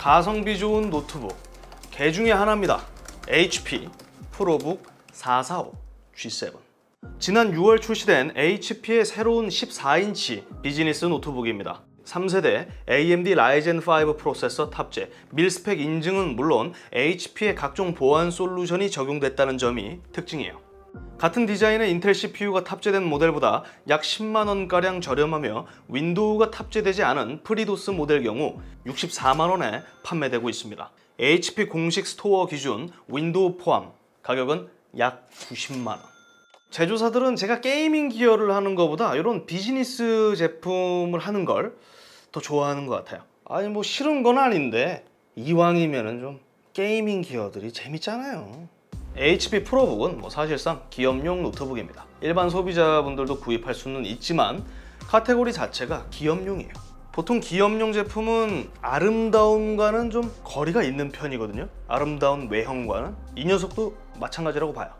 가성비 좋은 노트북 개 중에 하나입니다. HP 프로북 445 G7. 지난 6월 출시된 HP의 새로운 14인치 비즈니스 노트북입니다. 3세대 AMD Ryzen 5 프로세서 탑재, 밀스펙 인증은 물론 HP의 각종 보안 솔루션이 적용됐다는 점이 특징이에요. 같은 디자인의 인텔 CPU가 탑재된 모델보다 약 10만원가량 저렴하며 윈도우가 탑재되지 않은 프리도스 모델 경우 64만원에 판매되고 있습니다. HP 공식 스토어 기준 윈도우 포함 가격은 약 90만원. 제조사들은 제가 게이밍 기어를 하는 것보다 이런 비즈니스 제품을 하는 걸 더 좋아하는 것 같아요. 아니 뭐 싫은 건 아닌데 이왕이면은 좀 게이밍 기어들이 재밌잖아요. HP 프로북은 뭐 사실상 기업용 노트북입니다. 일반 소비자분들도 구입할 수는 있지만 카테고리 자체가 기업용이에요. 보통 기업용 제품은 아름다움과는 좀 거리가 있는 편이거든요. 아름다운 외형과는. 이 녀석도 마찬가지라고 봐요.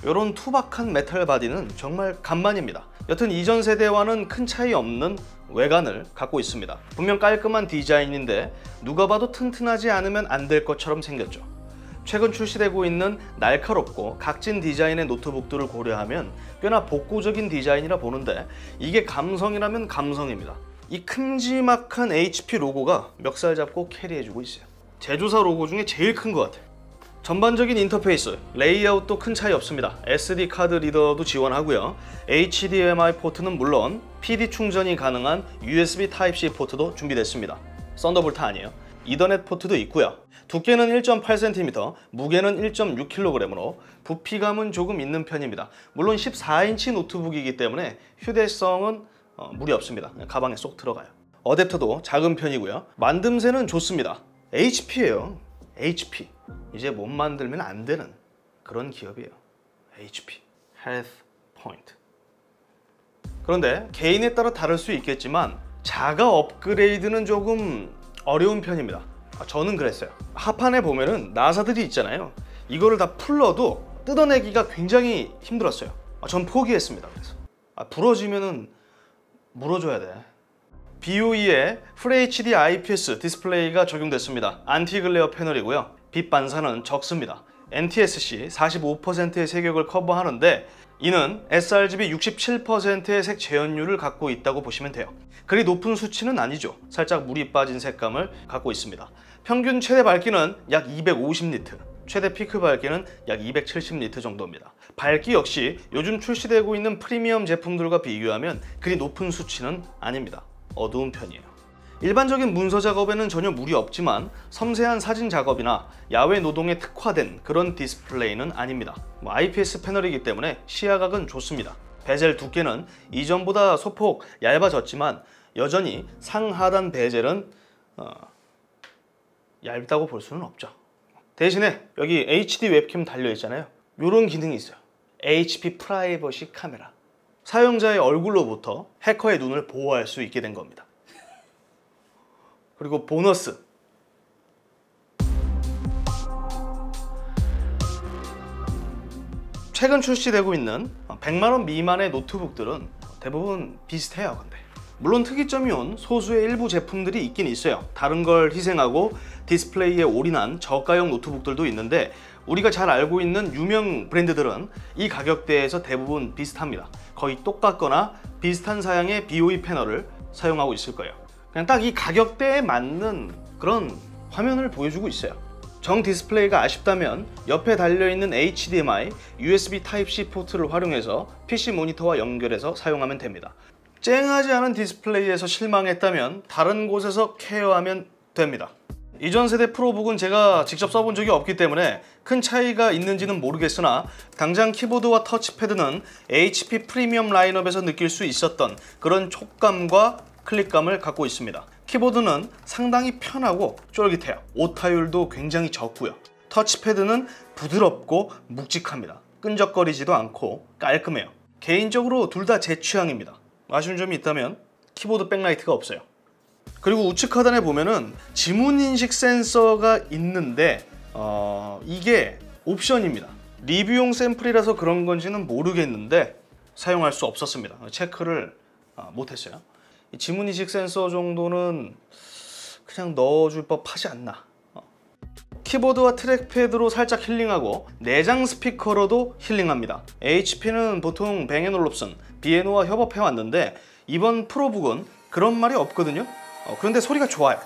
이런 투박한 메탈 바디는 정말 간만입니다. 여튼 이전 세대와는 큰 차이 없는 외관을 갖고 있습니다. 분명 깔끔한 디자인인데 누가 봐도 튼튼하지 않으면 안 될 것처럼 생겼죠. 최근 출시되고 있는 날카롭고 각진 디자인의 노트북들을 고려하면 꽤나 복고적인 디자인이라 보는데 이게 감성이라면 감성입니다. 이 큼지막한 HP 로고가 멱살 잡고 캐리해주고 있어요. 제조사 로고 중에 제일 큰 것 같아요. 전반적인 인터페이스, 레이아웃도 큰 차이 없습니다. SD 카드 리더도 지원하고요. HDMI 포트는 물론 PD 충전이 가능한 USB Type-C 포트도 준비됐습니다. 썬더볼트 아니에요. 이더넷 포트도 있고요. 두께는 1.8cm, 무게는 1.6kg으로 부피감은 조금 있는 편입니다. 물론 14인치 노트북이기 때문에 휴대성은 무리 없습니다. 그냥 가방에 쏙 들어가요. 어댑터도 작은 편이고요. 만듦새는 좋습니다. HP예요. HP. 이제 못 만들면 안 되는 그런 기업이에요. HP. Health Point. 그런데 개인에 따라 다를 수 있겠지만 자가 업그레이드는 조금 어려운 편입니다. 저는 그랬어요. 하판에 보면은 나사들이 있잖아요. 이거를 다 풀러도 뜯어내기가 굉장히 힘들었어요. 전 포기했습니다. 그래서 부러지면은 물어줘야 돼. BOE에 FHD IPS 디스플레이가 적용됐습니다. 안티글레어 패널이고요. 빛 반사는 적습니다. NTSC 45%의 색역을 커버하는데 이는 sRGB 67%의 색 재현율을 갖고 있다고 보시면 돼요. 그리 높은 수치는 아니죠. 살짝 물이 빠진 색감을 갖고 있습니다. 평균 최대 밝기는 약 250니트, 최대 피크 밝기는 약 270니트 정도입니다. 밝기 역시 요즘 출시되고 있는 프리미엄 제품들과 비교하면 그리 높은 수치는 아닙니다. 어두운 편이에요. 일반적인 문서 작업에는 전혀 무리 없지만 섬세한 사진 작업이나 야외 노동에 특화된 그런 디스플레이는 아닙니다. IPS 패널이기 때문에 시야각은 좋습니다. 베젤 두께는 이전보다 소폭 얇아졌지만 여전히 상하단 베젤은 얇다고 볼 수는 없죠. 대신에 여기 HD 웹캠 달려있잖아요. 이런 기능이 있어요. HP 프라이버시 카메라. 사용자의 얼굴로부터 해커의 눈을 보호할 수 있게 된 겁니다. 그리고 보너스. 최근 출시되고 있는 100만원 미만의 노트북들은 대부분 비슷해요. 근데 물론 특이점이 온 소수의 일부 제품들이 있긴 있어요. 다른 걸 희생하고 디스플레이에 올인한 저가형 노트북들도 있는데 우리가 잘 알고 있는 유명 브랜드들은 이 가격대에서 대부분 비슷합니다. 거의 똑같거나 비슷한 사양의 BOE 패널을 사용하고 있을 거예요. 그냥 딱 이 가격대에 맞는 그런 화면을 보여주고 있어요. 정 디스플레이가 아쉽다면 옆에 달려있는 HDMI, USB Type-C 포트를 활용해서 PC 모니터와 연결해서 사용하면 됩니다. 쨍하지 않은 디스플레이에서 실망했다면 다른 곳에서 케어하면 됩니다. 이전 세대 프로북은 제가 직접 써본 적이 없기 때문에 큰 차이가 있는지는 모르겠으나 당장 키보드와 터치패드는 HP 프리미엄 라인업에서 느낄 수 있었던 그런 촉감과 클릭감을 갖고 있습니다. 키보드는 상당히 편하고 쫄깃해요. 오타율도 굉장히 적고요. 터치패드는 부드럽고 묵직합니다. 끈적거리지도 않고 깔끔해요. 개인적으로 둘 다 제 취향입니다. 아쉬운 점이 있다면 키보드 백라이트가 없어요. 그리고 우측 하단에 보면은 지문인식 센서가 있는데 이게 옵션입니다. 리뷰용 샘플이라서 그런 건지는 모르겠는데 사용할 수 없었습니다. 체크를 못했어요. 지문인식 센서 정도는 그냥 넣어줄 법하지 않나. 키보드와 트랙패드로 살짝 힐링하고 내장 스피커로도 힐링합니다. HP는 보통 뱅앤올롭슨, 비에노와 협업해왔는데 이번 프로북은 그런 말이 없거든요. 그런데 소리가 좋아요.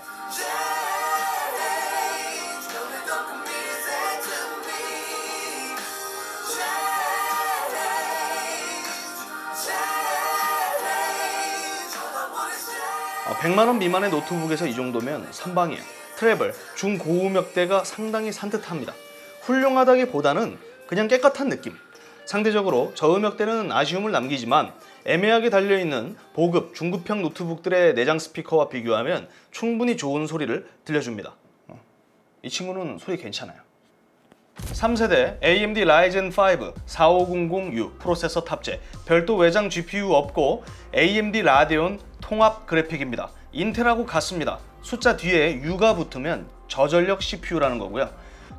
어, 100만원 미만의 노트북에서 이 정도면 선방이에요. 트래블, 중고음역대가 상당히 산뜻합니다. 훌륭하다기보다는 그냥 깨끗한 느낌. 상대적으로 저음역대는 아쉬움을 남기지만 애매하게 달려있는 보급, 중급형 노트북들의 내장 스피커와 비교하면 충분히 좋은 소리를 들려줍니다. 이 친구는 소리 괜찮아요. 3세대 AMD Ryzen 5 4500U 프로세서 탑재, 별도 외장 GPU 없고 AMD 라데온 통합 그래픽입니다. 인텔하고 같습니다. 숫자 뒤에 U가 붙으면 저전력 CPU라는 거고요.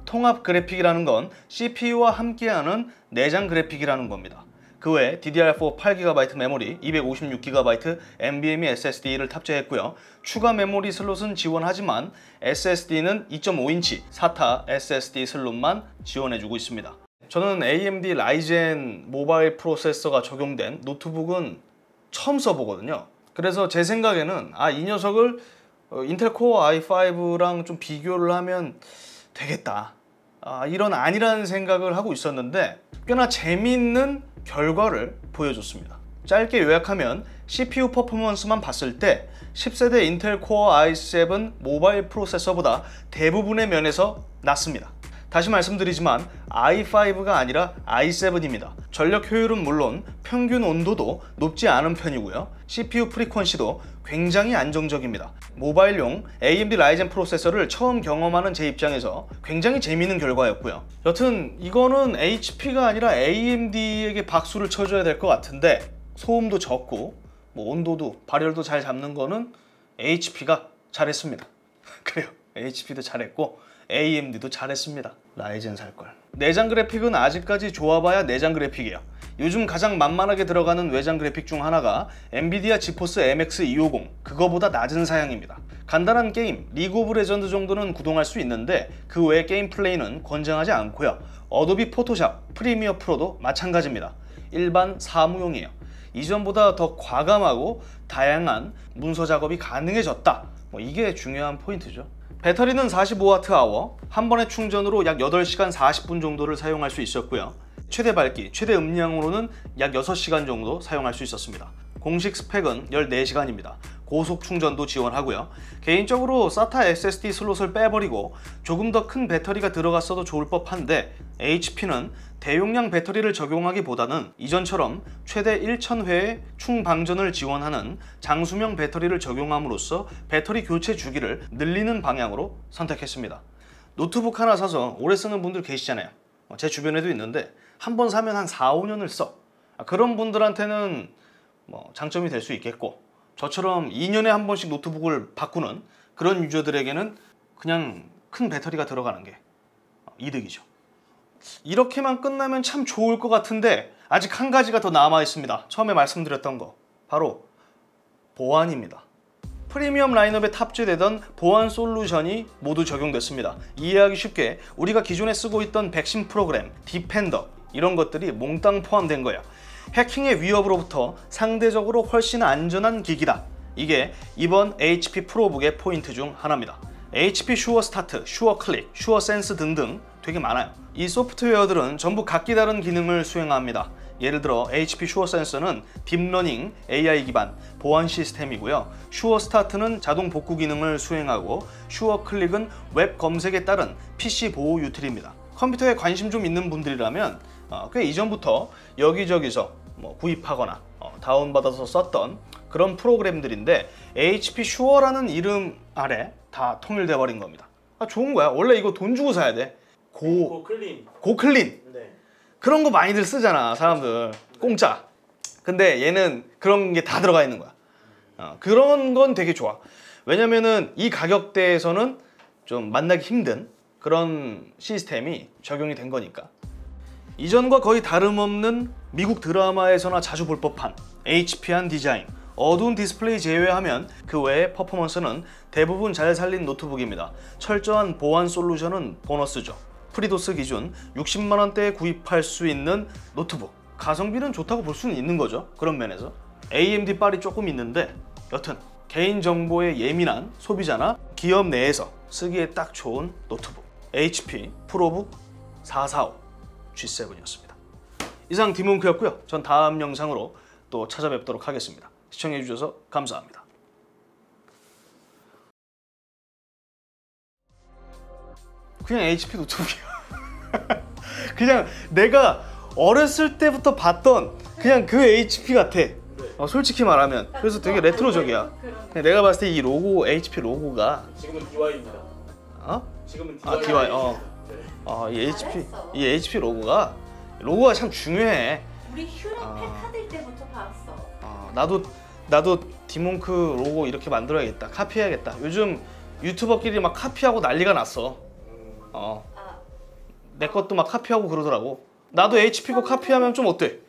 통합 그래픽이라는 건 CPU와 함께하는 내장 그래픽이라는 겁니다. 그 외에 DDR4 8GB 메모리, 256GB NVMe SSD를 탑재했고요. 추가 메모리 슬롯은 지원하지만 SSD는 2.5인치 SATA SSD 슬롯만 지원해주고 있습니다. 저는 AMD Ryzen 모바일 프로세서가 적용된 노트북은 처음 써보거든요. 그래서 제 생각에는 이 녀석을 인텔 코어 i5랑 좀 비교를 하면 되겠다, 이런 아니라는 생각을 하고 있었는데 꽤나 재미있는 결과를 보여줬습니다. 짧게 요약하면 CPU 퍼포먼스만 봤을 때 10세대 인텔 코어 i7 모바일 프로세서보다 대부분의 면에서 낮습니다. 다시 말씀드리지만 i5가 아니라 i7입니다. 전력 효율은 물론 평균 온도도 높지 않은 편이고요. CPU 프리퀀시도 굉장히 안정적입니다. 모바일용 AMD 라이젠 프로세서를 처음 경험하는 제 입장에서 굉장히 재미있는 결과였고요. 여튼 이거는 HP가 아니라 AMD에게 박수를 쳐줘야 될 것 같은데, 소음도 적고 온도도 발열도 잘 잡는 거는 HP가 잘했습니다. 그래요, HP도 잘했고 AMD도 잘했습니다. 라이젠 살걸. 내장 그래픽은 아직까지 좋아봐야 내장 그래픽이에요. 요즘 가장 만만하게 들어가는 외장 그래픽 중 하나가 엔비디아 지포스 MX 250, 그거보다 낮은 사양입니다. 간단한 게임, 리그 오브 레전드 정도는 구동할 수 있는데 그 외의 게임 플레이는 권장하지 않고요. 어도비 포토샵, 프리미어 프로도 마찬가지입니다. 일반 사무용이에요. 이전보다 더 과감하고 다양한 문서 작업이 가능해졌다, 이게 중요한 포인트죠. 배터리는 45Wh, 한 번의 충전으로 약 8시간 40분 정도를 사용할 수 있었고요. 최대 밝기, 최대 음량으로는 약 6시간 정도 사용할 수 있었습니다. 공식 스펙은 14시간입니다. 고속 충전도 지원하고요. 개인적으로 SATA SSD 슬롯을 빼버리고 조금 더 큰 배터리가 들어갔어도 좋을 법한데 HP는 대용량 배터리를 적용하기보다는 이전처럼 최대 1000회의 충방전을 지원하는 장수명 배터리를 적용함으로써 배터리 교체 주기를 늘리는 방향으로 선택했습니다. 노트북 하나 사서 오래 쓰는 분들 계시잖아요. 제 주변에도 있는데 한 번 사면 한 4, 5년을 써. 그런 분들한테는 장점이 될 수 있겠고, 저처럼 2년에 한 번씩 노트북을 바꾸는 그런 유저들에게는 그냥 큰 배터리가 들어가는 게 이득이죠. 이렇게만 끝나면 참 좋을 것 같은데 아직 한 가지가 더 남아 있습니다. 처음에 말씀드렸던 거, 바로 보안입니다. 프리미엄 라인업에 탑재되던 보안 솔루션이 모두 적용됐습니다. 이해하기 쉽게 우리가 기존에 쓰고 있던 백신 프로그램, 디펜더, 이런 것들이 몽땅 포함된 거예요. 해킹의 위협으로부터 상대적으로 훨씬 안전한 기기다. 이게 이번 HP 프로북의 포인트 중 하나입니다. HP 슈어 스타트, 슈어 클릭, 슈어 센스 등등 되게 많아요. 이 소프트웨어들은 전부 각기 다른 기능을 수행합니다. 예를 들어 HP 슈어 센서는 딥러닝 AI 기반 보안 시스템이고요. 슈어 스타트는 자동 복구 기능을 수행하고, 슈어 클릭은 웹 검색에 따른 PC 보호 유틸입니다. 컴퓨터에 관심 좀 있는 분들이라면 꽤 이전부터 여기저기서 구입하거나 다운받아서 썼던 그런 프로그램들인데 HP 슈어라는 이름 아래 다 통일돼 버린 겁니다. 좋은 거야. 원래 이거 돈 주고 사야 돼. 고클린. 네. 그런 거 많이들 쓰잖아, 사람들. 공짜. 근데 얘는 그런 게 다 들어가 있는 거야. 그런 건 되게 좋아. 왜냐면은 이 가격대에서는 좀 만나기 힘든 그런 시스템이 적용이 된 거니까. 이전과 거의 다름없는 미국 드라마에서나 자주 볼 법한 HP한 디자인, 어두운 디스플레이 제외하면 그 외의 퍼포먼스는 대부분 잘 살린 노트북입니다. 철저한 보안 솔루션은 보너스죠. 프리도스 기준 60만 원대에 구입할 수 있는 노트북. 가성비는 좋다고 볼 수는 있는 거죠. 그런 면에서. AMD 빨이 조금 있는데 여튼 개인정보에 예민한 소비자나 기업 내에서 쓰기에 딱 좋은 노트북. HP 프로북 445 G7이었습니다. 이상 디몽크였고요. 전 다음 영상으로 또 찾아뵙도록 하겠습니다. 시청해주셔서 감사합니다. 그냥 HP 노트북이야. 그냥 내가 어렸을 때부터 봤던 그냥 그 HP 같아. 솔직히 말하면. 그래서 되게 레트로적이야. 내가 봤을 때 이 로고, HP 로고가 지금은 DY입니다. 지금은 DY. 이 HP 로고가 참 중요해. 우리 휴대폰 카드 때부터 봤어. 나도 디몽크 로고 이렇게 만들어야겠다. 카피해야겠다. 요즘 유튜버끼리 막 카피하고 난리가 났어. 내 것도 막 카피하고 그러더라고. 나도 HP 거 카피하면 좀 어때?